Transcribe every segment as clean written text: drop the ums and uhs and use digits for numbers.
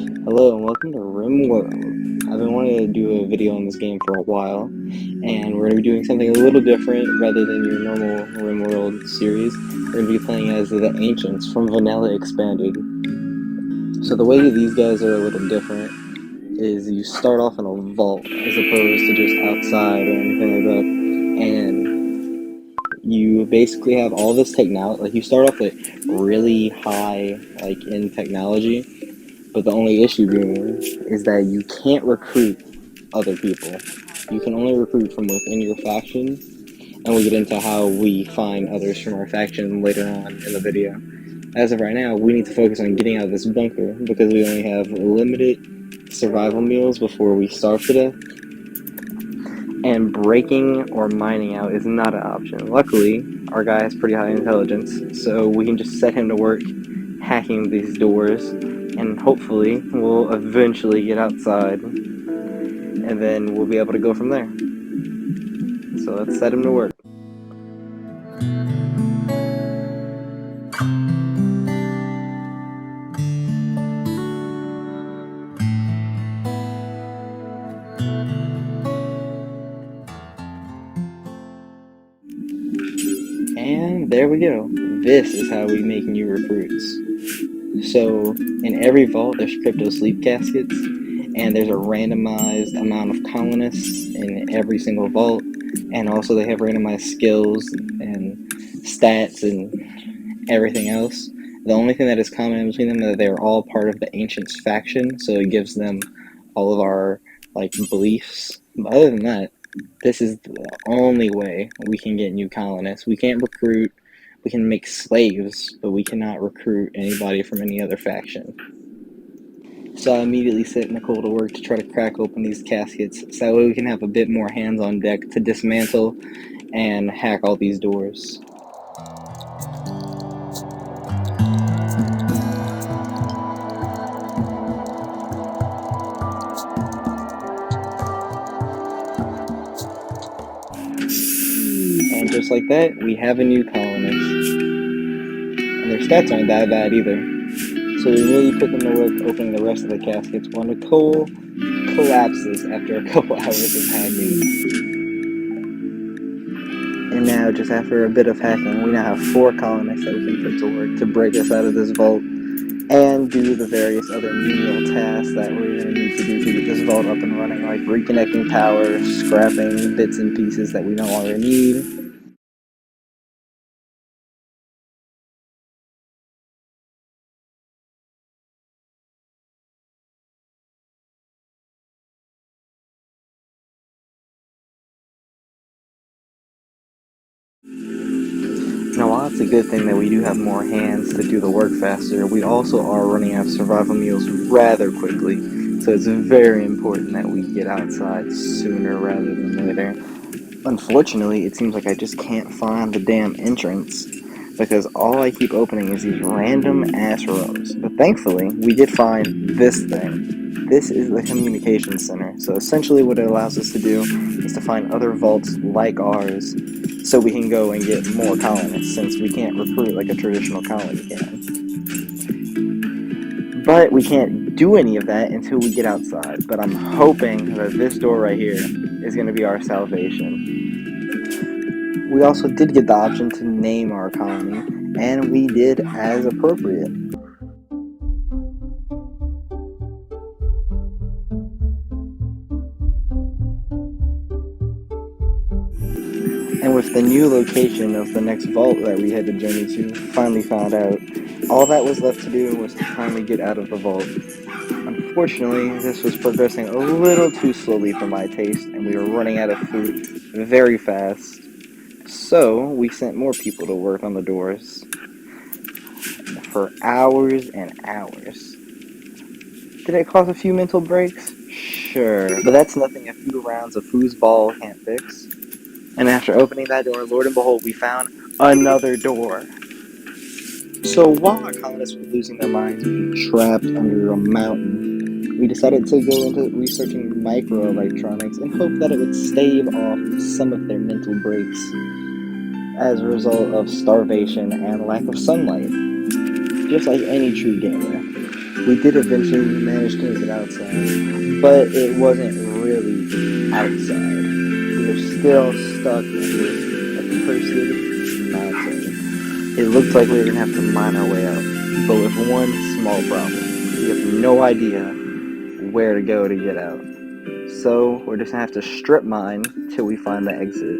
Hello and welcome to Rimworld. I've been wanting to do a video on this game for a while, and we're going to be doing something a little different rather than your normal Rimworld series. We're going to be playing as the Ancients from Vanilla Expanded. So the way these guys are a little different is you start off in a vault as opposed to just outside or anything like that, and you basically have all this technology. Like you start off with really high, like in technology. But the only issue being is that you can't recruit other people. You can only recruit from within your faction, and we'll get into how we find others from our faction later on in the video. As of right now, we need to focus on getting out of this bunker because we only have limited survival meals before we starve to death, and breaking or mining out is not an option. Luckily, our guy has pretty high intelligence, so we can just set him to work hacking these doors, and hopefully we'll eventually get outside, and then we'll be able to go from there. So let's set him to work. And there we go. This is how we make new recruits. So in every vault there's crypto sleep caskets, and there's a randomized amount of colonists in every single vault, and also they have randomized skills and stats and everything else. The only thing that is common between them is that they're all part of the Ancients faction, so it gives them all of our beliefs. But other than that, this is the only way we can get new colonists. We can't recruit. We can make slaves, but we cannot recruit anybody from any other faction. So I immediately set Nicole to work to try to crack open these caskets, so that way we can have a bit more hands on deck to dismantle and hack all these doors. And just like that, we have a new colonist. And their stats aren't that bad either. So we really put them to work opening the rest of the caskets while Nicole collapses after a couple hours of hacking. And now, just after a bit of hacking, we now have 4 colonists that we can put to work to break us out of this vault and do the various other menial tasks that we're going to need to do to get this vault up and running, like reconnecting power, scrapping bits and pieces that we no longer need. Now, while it's a good thing that we do have more hands to do the work faster, we also are running out of survival meals rather quickly, so it's very important that we get outside sooner rather than later. Unfortunately, it seems like I just can't find the damn entrance, because all I keep opening is these random ass rooms. But thankfully, we did find this thing. This is the communication center. So essentially what it allows us to do is to find other vaults like ours, so we can go and get more colonists, since we can't recruit like a traditional colony can. But we can't do any of that until we get outside. But I'm hoping that this door right here is going to be our salvation. We also did get the option to name our colony, and we did as appropriate. And with the new location of the next vault that we had to journey to finally found out, all that was left to do was to finally get out of the vault. Unfortunately, this was progressing a little too slowly for my taste, and we were running out of food very fast. So, we sent more people to work on the doors for hours and hours. Did it cause a few mental breaks? Sure, but that's nothing a few rounds of foosball can't fix. And after opening that door, Lord and behold, we found another door. So while our colonists were losing their minds being trapped under a mountain, we decided to go into researching microelectronics and hope that it would stave off some of their mental breaks as a result of starvation and lack of sunlight, just like any true gamer. We did eventually manage to make it outside, but it wasn't really outside. We were still stuck in this accursed mountain. It looked like we were gonna have to mine our way out, but with one small problem. We have no idea where to go to get out. So we're just gonna have to strip mine till we find the exit.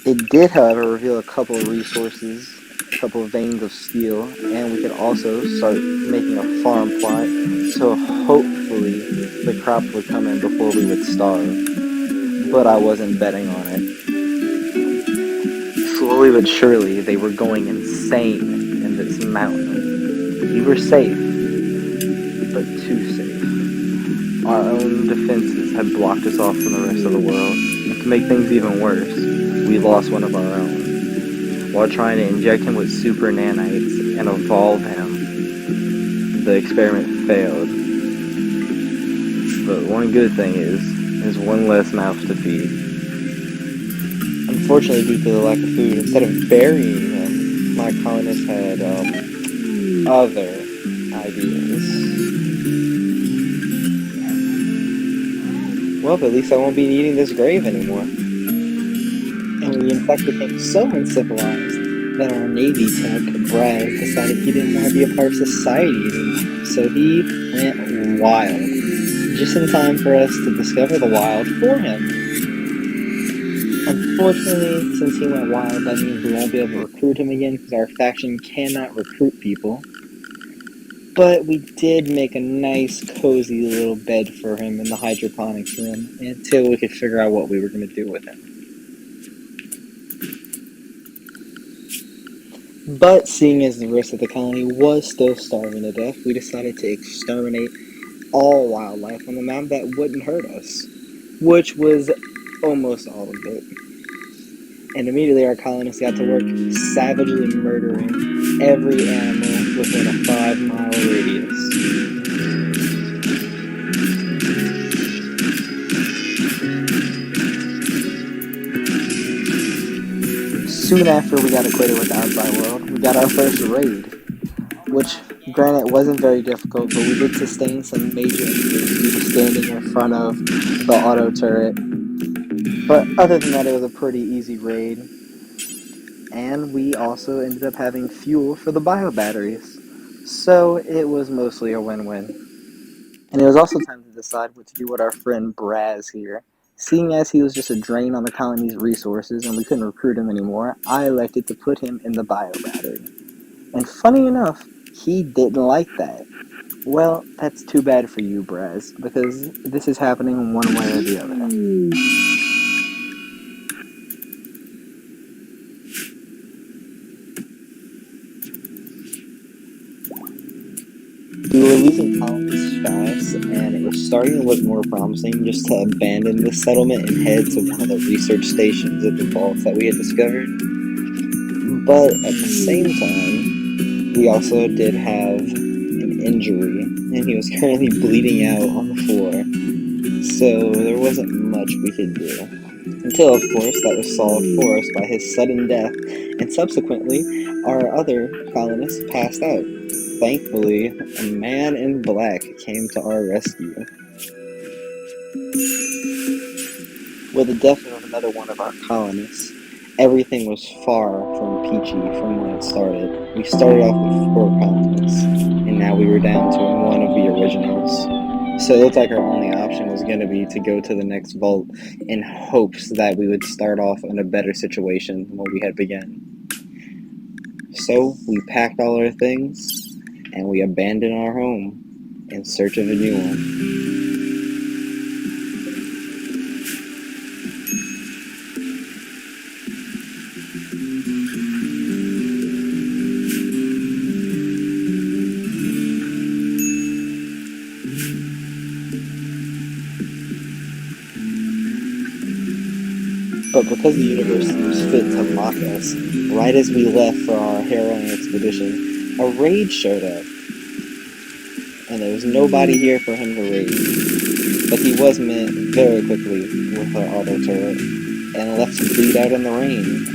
It did, however, reveal a couple of resources, a couple of veins of steel, and we could also start making a farm plot, so hopefully the crops would come in before we would starve. But I wasn't betting on it. Slowly but surely, they were going insane in this mountain. We were safe, but too safe. Our own defenses had blocked us off from the rest of the world, and to make things even worse, we lost one of our own. While trying to inject him with super nanites and evolve him, the experiment failed. But one good thing is, there's one less mouth to feed. Unfortunately, due to the lack of food, instead of burying him, my colonists had other ideas. Well, at least I won't be needing this grave anymore. And we in fact became so uncivilized that our Navy tech, Brad, decided he didn't want to be a part of society anymore. So he went wild, just in time for us to discover the wild for him. Unfortunately, since he went wild, that means we won't be able to recruit him again because our faction cannot recruit people. But we did make a nice, cozy little bed for him in the hydroponics room until we could figure out what we were going to do with him. But seeing as the rest of the colony was still starving to death, we decided to exterminate all wildlife on the map that wouldn't hurt us, which was almost all of it. And immediately our colonists got to work savagely murdering every animal within a 5-mile radius. Soon after we got acquainted with the outside world, we got our first raid, which, granted, wasn't very difficult, but we did sustain some major injuries due to standing in front of the auto turret. But other than that, it was a pretty easy raid. And we also ended up having fuel for the bio batteries. So it was mostly a win-win. And it was also time to decide what to do with our friend Braz here. Seeing as he was just a drain on the colony's resources and we couldn't recruit him anymore, I elected to put him in the bio battery. And funny enough, he didn't like that. Well, that's too bad for you, Braz, because this is happening one way or the other. We were losing colonists fast, and it was starting to look more promising just to abandon this settlement and head to one of the research stations at the vaults that we had discovered. But at the same time, we also did have an injury, and he was currently bleeding out on the floor. So there wasn't much we could do. Until, of course, that was solved for us by his sudden death, and subsequently, our other colonists passed out. Thankfully, a man in black came to our rescue. With the death of another one of our colonists, everything was far from peachy from when it started. We started off with 4 colonists, and now we were down to one of the originals. So it looked like our only option was going to be to go to the next vault in hopes that we would start off in a better situation than what we had begun. So we packed all our things, and we abandoned our home in search of a new one. But because the universe was fit to mock us, right as we left for our harrowing expedition, a raid showed up. And there was nobody here for him to raid. But he was met very quickly with our auto turret, and left to bleed out in the rain.